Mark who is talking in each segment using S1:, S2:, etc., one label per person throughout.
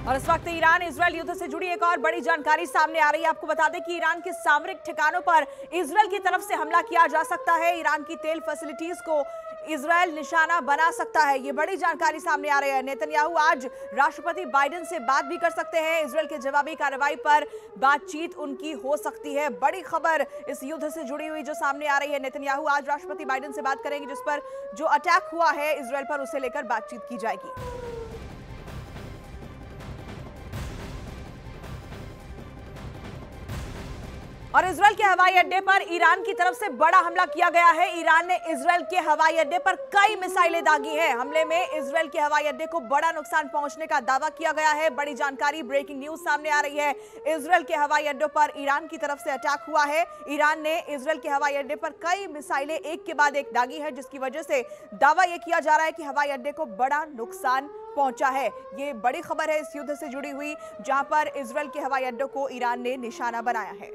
S1: और इस वक्त ईरान इजरायल युद्ध से जुड़ी एक और बड़ी जानकारी सामने आ रही है। आपको बता दें कि ईरान के सामरिक ठिकानों पर इजरायल की तरफ से हमला किया जा सकता है। ईरान की तेल फैसिलिटीज को इजरायल निशाना बना सकता है। ये बड़ी जानकारी सामने आ रही है। नेतन्याहू आज राष्ट्रपति बाइडेन से बात भी कर सकते हैं। इजरायल के जवाबी कार्रवाई पर बातचीत उनकी हो सकती है। बड़ी खबर इस युद्ध से जुड़ी हुई जो सामने आ रही है। नेतन्याहू आज राष्ट्रपति बाइडेन से बात करेंगे, जिस पर जो अटैक हुआ है इजरायल पर उसे लेकर बातचीत की जाएगी। और इजरायल के हवाई अड्डे पर ईरान की तरफ से बड़ा हमला किया गया है। ईरान ने इजरायल के हवाई अड्डे पर कई मिसाइलें दागी हैं। हमले में इजरायल के हवाई अड्डे को बड़ा नुकसान पहुंचने का दावा किया गया है। बड़ी जानकारी, ब्रेकिंग न्यूज सामने आ रही है। इजरायल के हवाई अड्डों पर ईरान की तरफ से अटैक हुआ है। ईरान ने इजरायल के हवाई अड्डे पर कई मिसाइलें एक के बाद एक दागी है, जिसकी वजह से दावा यह किया जा रहा है कि हवाई अड्डे को बड़ा नुकसान पहुंचा है। ये बड़ी खबर है इस युद्ध से जुड़ी हुई, जहां पर इजरायल के हवाई अड्डों को ईरान ने निशाना बनाया है।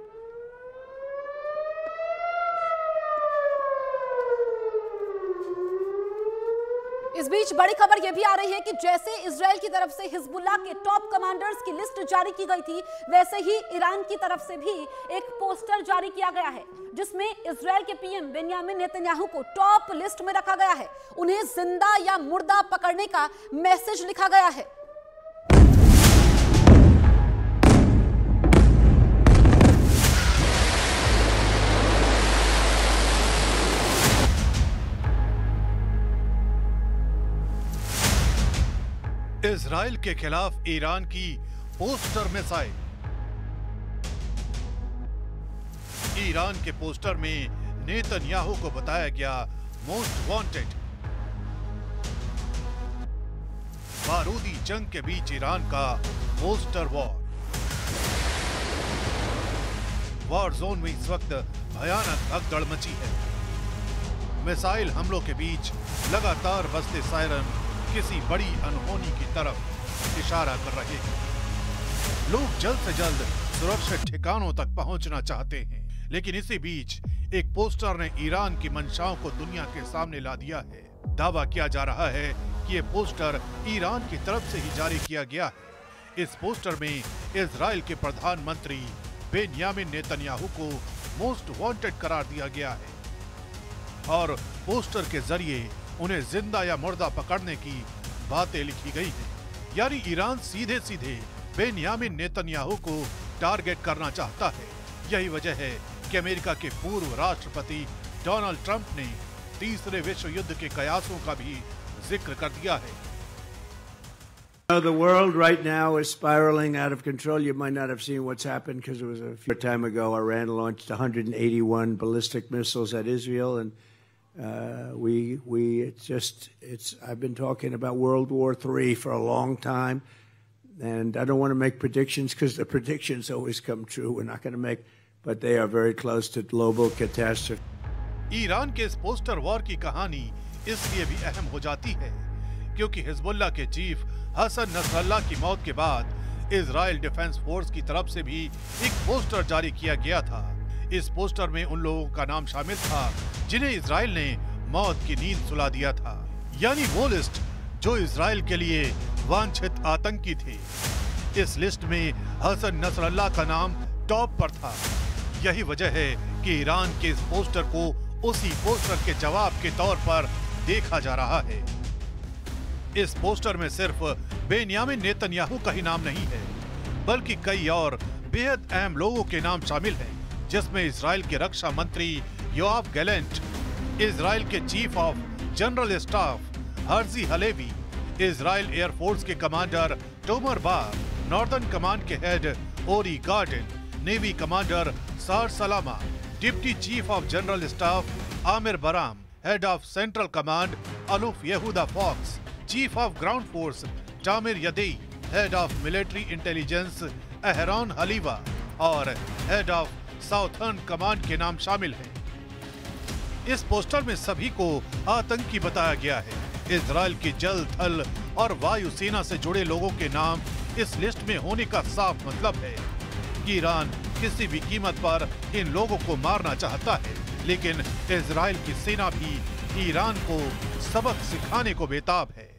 S2: इस बीच बड़ी खबर यह भी आ रही है कि जैसे इजरायल की तरफ से हिजबुल्लाह के टॉप कमांडर्स की लिस्ट जारी की गई थी, वैसे ही ईरान की तरफ से भी एक पोस्टर जारी किया गया है, जिसमें इजरायल के पीएम बेंयामिन नेतन्याहू को टॉप लिस्ट में रखा गया है। उन्हें जिंदा या मुर्दा पकड़ने का मैसेज लिखा गया है।
S3: इजराइल के खिलाफ ईरान की पोस्टर मिसाइल। ईरान के पोस्टर में नेतन्याहू को बताया गया मोस्ट वांटेड। बारूदी जंग के बीच ईरान का पोस्टर वॉर जोन में इस वक्त भयानक भगदड़ मची है। मिसाइल हमलों के बीच लगातार बजते सायरन किसी बड़ी अनहोनी की तरफ इशारा कर रहे हैं। लोग जल्द से जल्द सुरक्षित ठिकानों तक पहुंचना चाहते हैं, लेकिन इसी बीच एक पोस्टर ने ईरान की मंशाओं को दुनिया के सामने ला दिया है। दावा किया जा रहा है कि यह पोस्टर ईरान की तरफ से ही जारी किया गया है। इस पोस्टर में इजराइल के प्रधानमंत्री बेंयामिन नेतन्याहू को मोस्ट वांटेड करार दिया गया है और पोस्टर के जरिए उन्हें जिंदा या मुर्दा पकड़ने की बातें लिखी गई हैं। यानी ईरान सीधे सीधे बेंयामिन नेतन्याहू को टारगेट करना चाहता है। यही वजह है कि अमेरिका के पूर्व राष्ट्रपति डोनाल्ड ट्रंप ने तीसरे विश्व युद्ध के कयासों का भी जिक्र कर दिया है।
S4: The world right now is spiraling out of control. You might not have seen what's happened because it was a few time ago. Iran launched 181 ballistic missiles at Israel, and I've been talking about World War III for a long time, and I don't want to make predictions because the predictions always come true. We're not going to make, but they are very close to global catastrophe.
S3: Iran के इस poster war की कहानी इसलिए भी अहम हो जाती है क्योंकि हिजबुल्लाह के चीफ हसन नसरल्लाह की मौत के बाद इजराइल डिफेंस फोर्स की तरफ से भी एक पोस्टर जारी किया गया था। इस पोस्टर में उन लोगों का नाम शामिल था जिन्हें इजराइल ने मौत की नींद सुला दिया था, यानी वो लिस्ट जो इजराइल के लिए वांछित आतंकी थे। इस लिस्ट में हसन नसरल्लाह का नाम टॉप पर था। यही वजह है कि ईरान के इस पोस्टर को उसी पोस्टर के जवाब के तौर पर देखा जा रहा है। इस पोस्टर में सिर्फ बेंयामिन नेतन्याहू का ही नाम नहीं है, बल्कि कई और बेहद अहम लोगों के नाम शामिल हैं, जिसमें इजराइल के रक्षा मंत्री योआव गैलेंट, इजराइल के chief of general staff Herzi Halevi, Israel air force के commander Tomer Bar, northern command के head Ori Gordin, navy commander Saar Salama, deputy chief of general staff Amir Baram, head of central command Aluf Yehuda Fox, chief of ground force Tamir Yadai, head of military intelligence Aharon Haliva और head of southern command के नाम शामिल हैं। इस poster में सभी को आतंकी बताया गया है। इजराइल की जल, थल और वायु सेना से जुड़े लोगों के नाम इस लिस्ट में होने का साफ मतलब है कि ईरान किसी भी कीमत पर इन लोगों को मारना चाहता है, लेकिन इजराइल की सेना भी ईरान को सबक सिखाने को बेताब है।